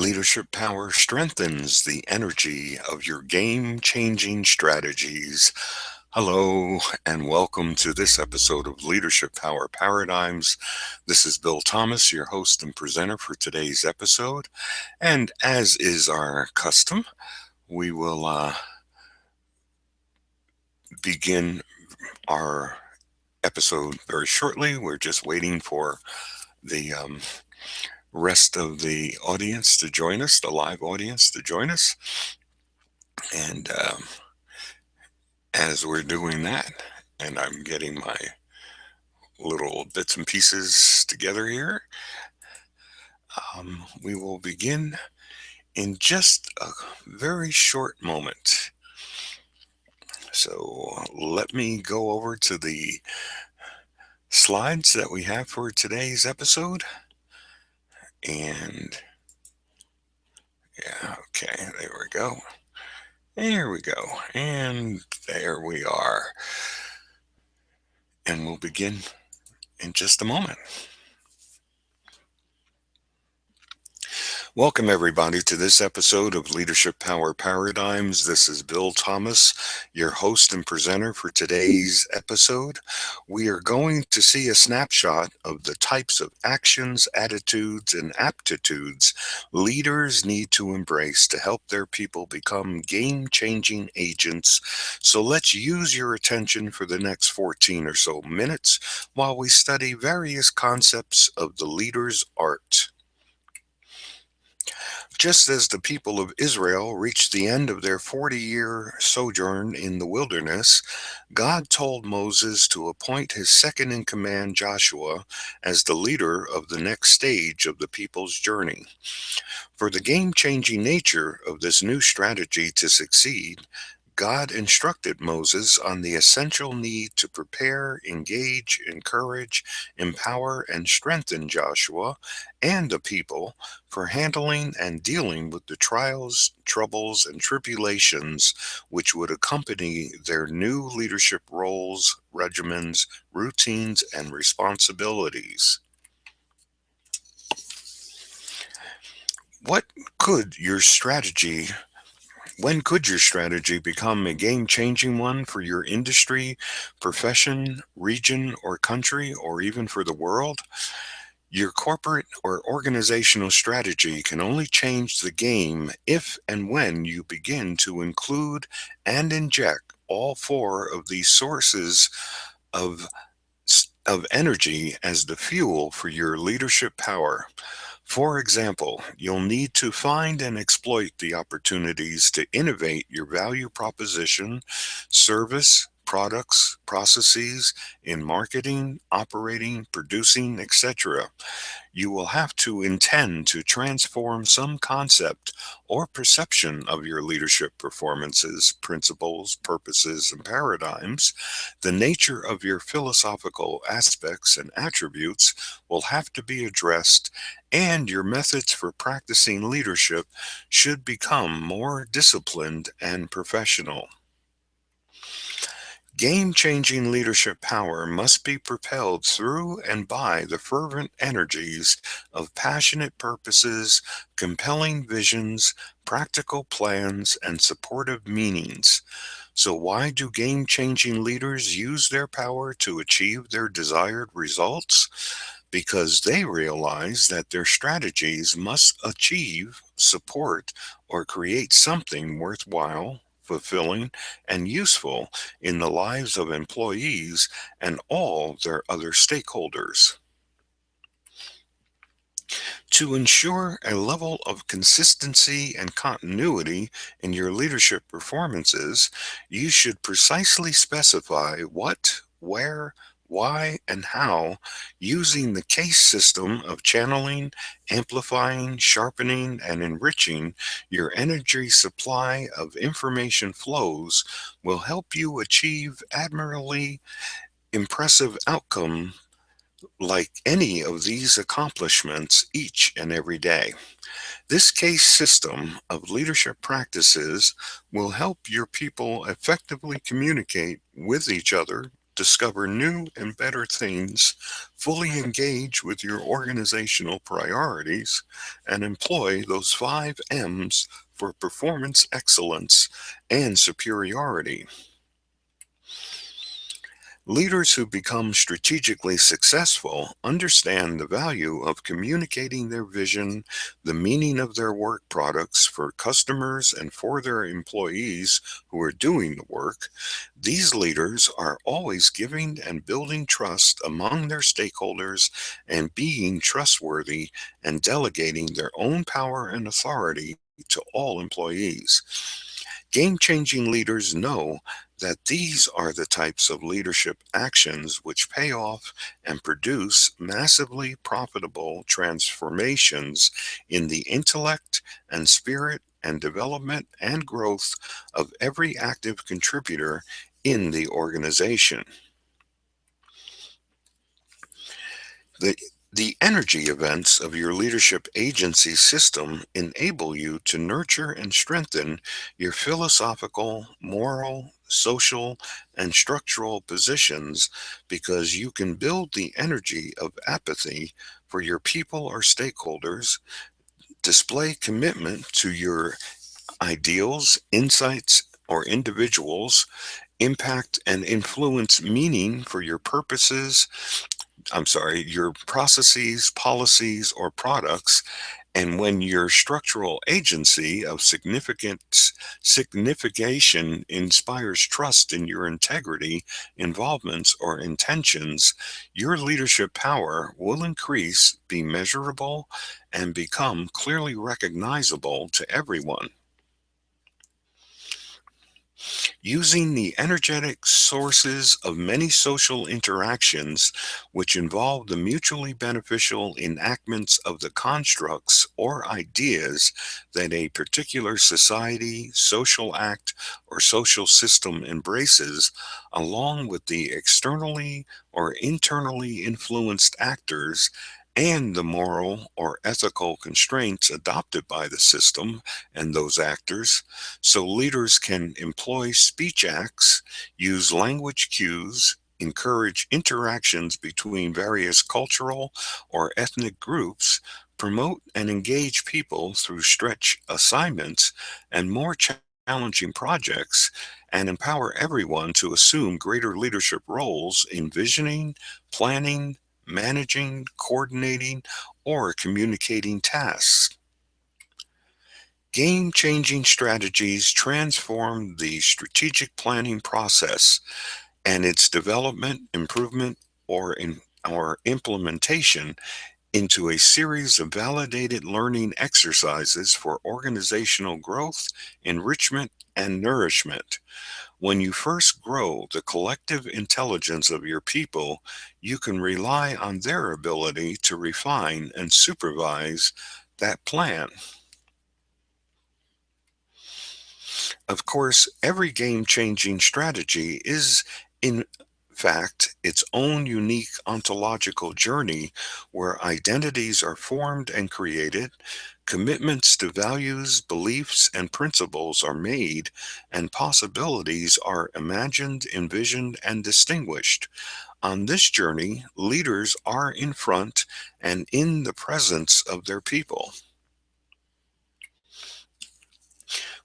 Leadership power strengthens the energy of your game changing strategies. Hello, and welcome to this episode of Leadership Power Paradigms. This is Bill Thomas, your host and presenter for today's episode. And as is our custom, we will begin our episode very shortly. We're just waiting for the rest of the audience to join us, the live audience to join us. And as we're doing that, and I'm getting my little bits and pieces together here, we will begin in just a very short moment. So let me go over to the slides that we have for today's episode. And yeah, okay, there we go. There we go. And there we are. And we'll begin in just a moment. Welcome, everybody, to this episode of Leadership Power Paradigms. This is Bill Thomas, your host and presenter for today's episode. We are going to see a snapshot of the types of actions, attitudes, and aptitudes leaders need to embrace to help their people become game-changing agents. So let's use your attention for the next 14 or so minutes while we study various concepts of the leader's art. Just as the people of Israel reached the end of their 40-year sojourn in the wilderness, God told Moses to appoint his second in command, Joshua, as the leader of the next stage of the people's journey. For the game-changing nature of this new strategy to succeed, God instructed Moses on the essential need to prepare, engage, encourage, empower, and strengthen Joshua and the people for handling and dealing with the trials, troubles, and tribulations which would accompany their new leadership roles, regimens, routines, and responsibilities. What could your strategy When could your strategy become a game-changing one for your industry, profession, region, or country, or even for the world? Your corporate or organizational strategy can only change the game if and when you begin to include and inject all four of these sources of, of energy as the fuel for your leadership power. For example, you'll need to find and exploit the opportunities to innovate your value proposition, service, products, processes in marketing, operating, producing, etc. You will have to intend to transform some concept or perception of your leadership performances, principles, purposes, and paradigms. The nature of your philosophical aspects and attributes will have to be addressed, and your methods for practicing leadership should become more disciplined and professional. Game-changing leadership power must be propelled through and by the fervent energies of passionate purposes, compelling visions, practical plans, and supportive meanings. So why do game-changing leaders use their power to achieve their desired results? Because they realize that their strategies must achieve, support, or create something worthwhile, fulfilling, and useful in the lives of employees and all their other stakeholders. To ensure a level of consistency and continuity in your leadership performances, you should precisely specify what, where, why, and how, using the case system of channeling, amplifying, sharpening, and enriching your energy supply of information flows will help you achieve admirably impressive outcome like any of these accomplishments each and every day. This case system of leadership practices will help your people effectively communicate with each other discover new and better things, fully engage with your organizational priorities, and employ those 5 M's for performance excellence and superiority. Leaders who become strategically successful understand the value of communicating their vision, the meaning of their work products for customers and for their employees who are doing the work. These leaders are always giving and building trust among their stakeholders and being trustworthy and delegating their own power and authority to all employees. Game changing leaders know that these are the types of leadership actions which pay off and produce massively profitable transformations in the intellect and spirit and development and growth of every active contributor in the organization. The the energy events of your leadership agency system enable you to nurture and strengthen your philosophical, moral, social, and structural positions because you can build the energy of apathy for your people or stakeholders, display commitment to your ideals, insights, or individuals, impact and influence meaning for your purposes, your processes, policies, or products, and when your structural agency of signification inspires trust in your integrity, involvements, or intentions, your leadership power will increase, be measurable, and become clearly recognizable to everyone. Using the energetic sources of many social interactions, which involve the mutually beneficial enactments of the constructs or ideas that a particular society, social act, or social system embraces, along with the externally or internally influenced actors. And the moral or ethical constraints adopted by the system and those actors, so leaders can employ speech acts, use language cues, encourage interactions between various cultural or ethnic groups, promote and engage people through stretch assignments and more challenging projects, and empower everyone to assume greater leadership roles in visioning, planning, managing, coordinating, or communicating tasks. Game changing strategies transform the strategic planning process and its development, improvement, or implementation into a series of validated learning exercises for organizational growth, enrichment, and nourishment. When you first grow the collective intelligence of your people, you can rely on their ability to refine and supervise that plan. Of course, every game changing strategy is, in fact, its own unique ontological journey where identities are formed and created, commitments to values, beliefs, and principles are made, and possibilities are imagined, envisioned, and distinguished. On this journey, leaders are in front and in the presence of their people.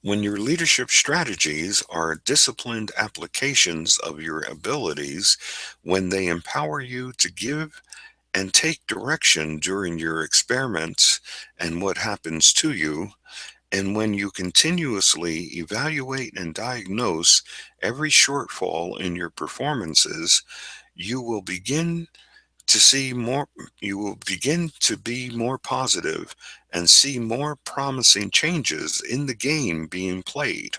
When your leadership strategies are disciplined applications of your abilities, when they empower you to give and take direction during your experiments and what happens to you, and when you continuously evaluate and diagnose every shortfall in your performances, you will begin to see more you will begin to be more positive and see more promising changes in the game being played.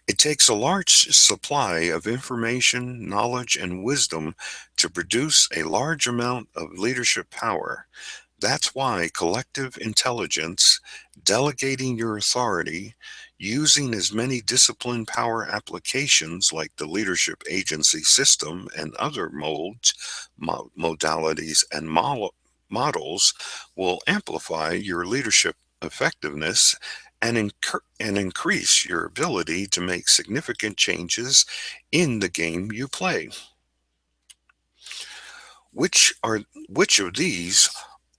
It takes a large supply of information, knowledge, and wisdom to produce a large amount of leadership power. That's why collective intelligence, delegating your authority, using as many discipline power applications like the leadership agency system and other modalities, and models will amplify your leadership effectiveness and increase your ability to make significant changes in the game you play. Which are which of these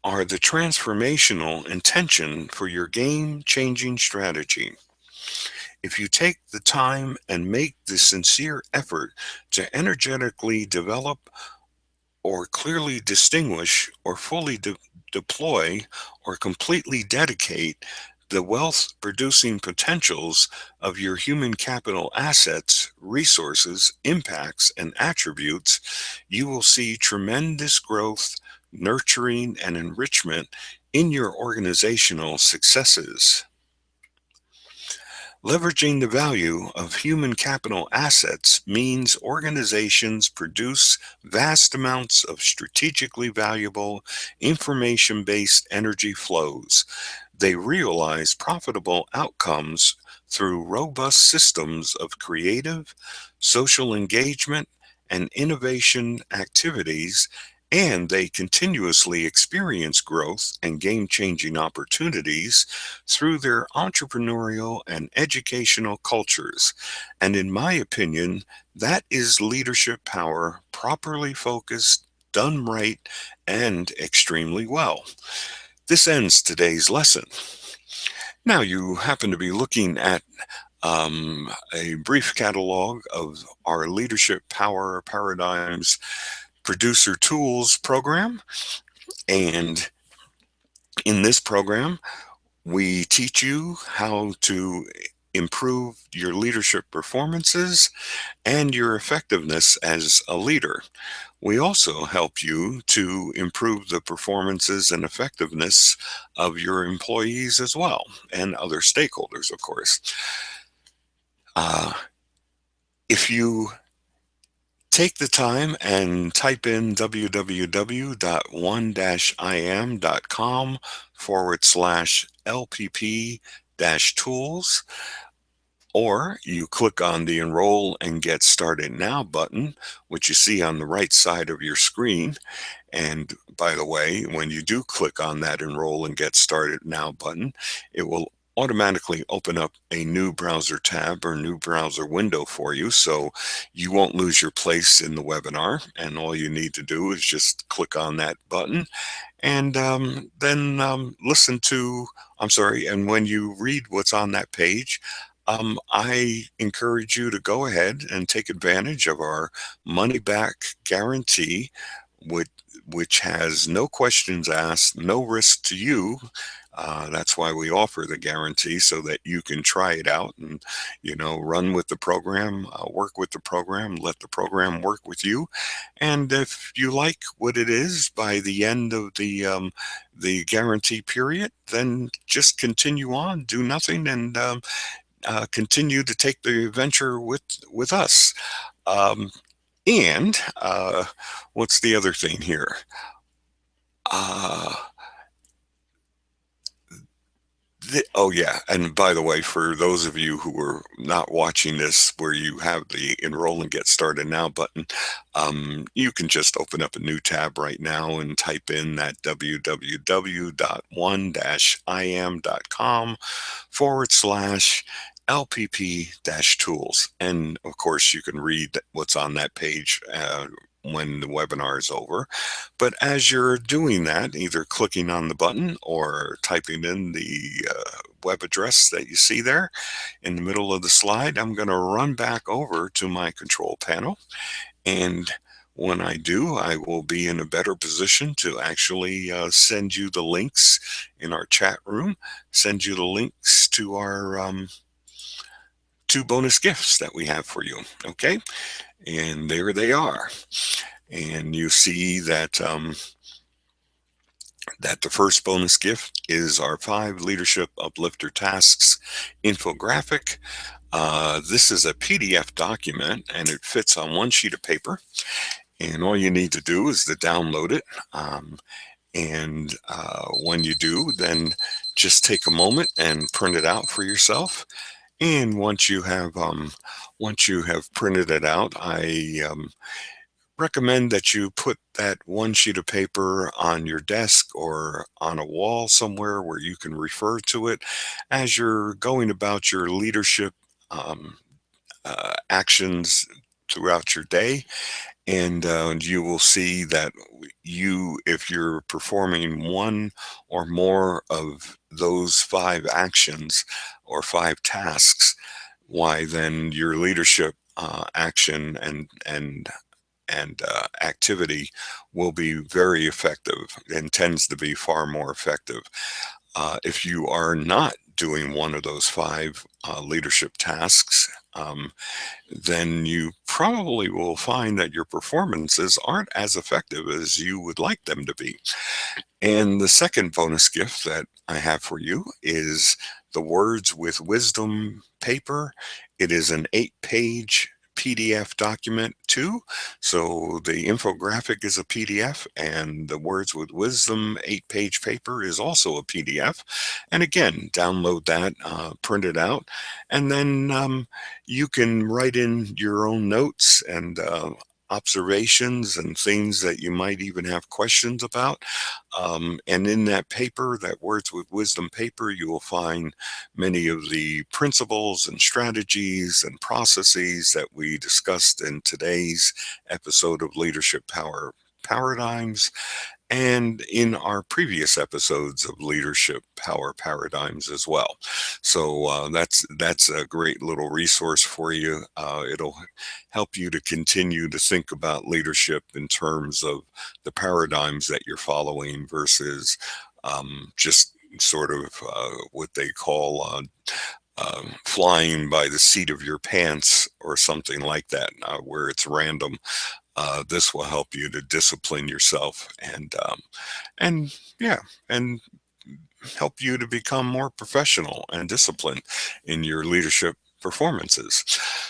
are the transformational intention for your game-changing strategy? If you take the time and make the sincere effort to energetically develop or clearly distinguish or fully deploy or completely dedicate the wealth producing potentials of your human capital assets, resources, impacts, and attributes, you will see tremendous growth, nurturing, and enrichment in your organizational successes. Leveraging the value of human capital assets means organizations produce vast amounts of strategically valuable information based energy flows. They realize profitable outcomes through robust systems of creative, social engagement, and innovation activities, and they continuously experience growth and game changing opportunities through their entrepreneurial and educational cultures. And in my opinion, that is leadership power properly focused, done right, and extremely well. This ends today's lesson. Now, you happen to be looking at a brief catalog of our Leadership Power Paradigms Producer Tools program. And in this program, we teach you how to improve your leadership performances and your effectiveness as a leader. We also help you to improve the performances and effectiveness of your employees as well, and other stakeholders, of course. Uh, if you take the time and type in www.one-im.com/LPP tools, or you click on the Enroll and Get Started Now button, which you see on the right side of your screen. And by the way, when you do click on that Enroll and Get Started Now button, it will automatically open up a new browser tab or new browser window for you, so you won't lose your place in the webinar. And all you need to do is just click on that button and then listen to, I'm sorry, and when you read what's on that page, I encourage you to go ahead and take advantage of our money back guarantee, which, which has no questions asked, no risk to you. That's why we offer the guarantee, so that you can try it out and, run with the program, work with the program, let the program work with you. And if you like what it is by the end of the guarantee period, then just continue on, do nothing, and continue to take the adventure with us. Um, and what's the other thing here? Uh, oh yeah, and by the way, for those of you who are not watching this, where you have the Enroll and Get Started Now button, you can just open up a new tab right now and type in that www.one-im.com/LPP-tools. And of course, you can read what's on that page when the webinar is over. But as you're doing that, either clicking on the button or typing in the web address that you see there in the middle of the slide, I'm going to run back over to my control panel. And when I do, I will be in a better position to actually send you the links in our chat room, send you the links to our 2 bonus gifts that we have for you. Okay. And there they are. And you see that that the first bonus gift is our 5 Leadership Uplifter Tasks infographic. This is a PDF document, and it fits on 1 sheet of paper. And all you need to do is to download it. And when you do, then just take a moment and print it out for yourself. And once you have printed it out, I recommend that you put that one sheet of paper on your desk or on a wall somewhere where you can refer to it as you're going about your leadership um, actions throughout your day. And you will see that if you're performing one or more of those five actions or five tasks, why then your leadership action and activity will be very effective and tends to be far more effective. If you are not doing one of those five leadership tasks, then you probably will find that your performances aren't as effective as you would like them to be. And the second bonus gift that I have for you is the Words with Wisdom paper. It is an 8-page PDF document too. So the infographic is a PDF, and the Words with Wisdom 8-page paper is also a PDF. And again, download that, print it out, and then you can write in your own notes and observations and things that you might even have questions about. And in that paper, that Words with Wisdom paper, you will find many of the principles and strategies and processes that we discussed in today's episode of Leadership Power Paradigms, and in our previous episodes of Leadership Power Paradigms as well. So that's a great little resource for you. It'll help you to continue to think about leadership in terms of the paradigms that you're following versus just sort of what they call flying by the seat of your pants or something like that, where it's random. This will help you to discipline yourself and yeah, and help you to become more professional and disciplined in your leadership performances.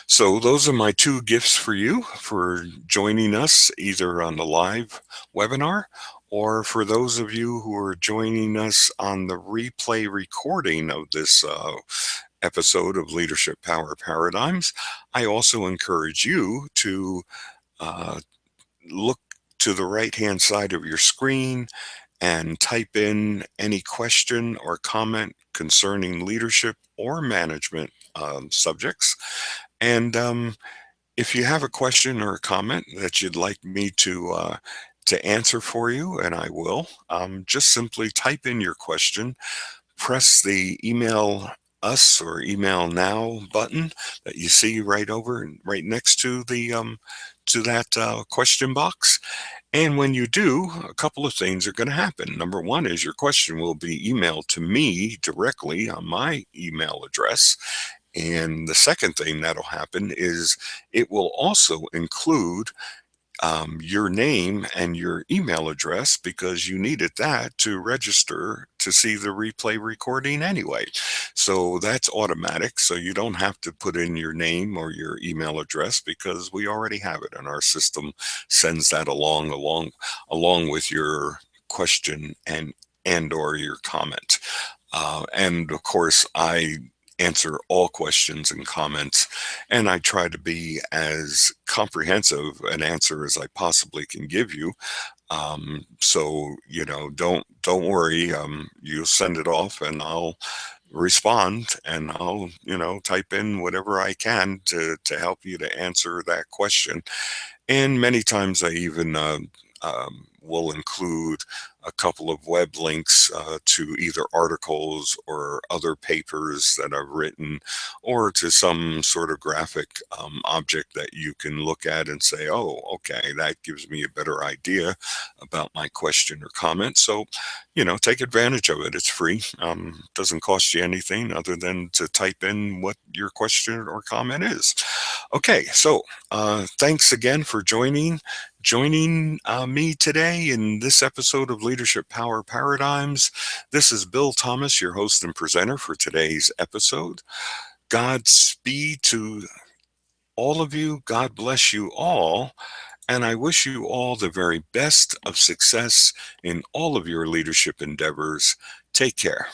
So those are my two gifts for you for joining us either on the live webinar or for those of you who are joining us on the replay recording of this episode of Leadership Power Paradigms. I also encourage you to uh, look to the right-hand side of your screen and type in any question or comment concerning leadership or management subjects. And if you have a question or a comment that you'd like me to answer for you, and I will, just simply type in your question, press the email us or email now button that you see right next to that question box. And when you do, a couple of things are going to happen. Number one is your question will be emailed to me directly on my email address. And the second thing that'll happen is it will also include your name and your email address because you needed that to register to see the replay recording anyway. So that's automatic. So you don't have to put in your name or your email address because we already have it, and our system sends that along with your question and or your comment. And of course, I answer all questions and comments, and I try to be as comprehensive an answer as I possibly can give you. So don't worry. You send it off, and I'll respond, and I'll type in whatever I can to help you to answer that question. And many times I even will include a couple of web links to either articles or other papers that I've written, or to some sort of graphic object that you can look at and say, oh, okay, that gives me a better idea about my question or comment. So, take advantage of it. It's free. Doesn't cost you anything other than to type in what your question or comment is. Okay, so thanks again for joining me today in this episode of Leadership Power Paradigms. This is Bill Thomas, your host and presenter for today's episode. Godspeed to all of you. God bless you all. And I wish you all the very best of success in all of your leadership endeavors. Take care.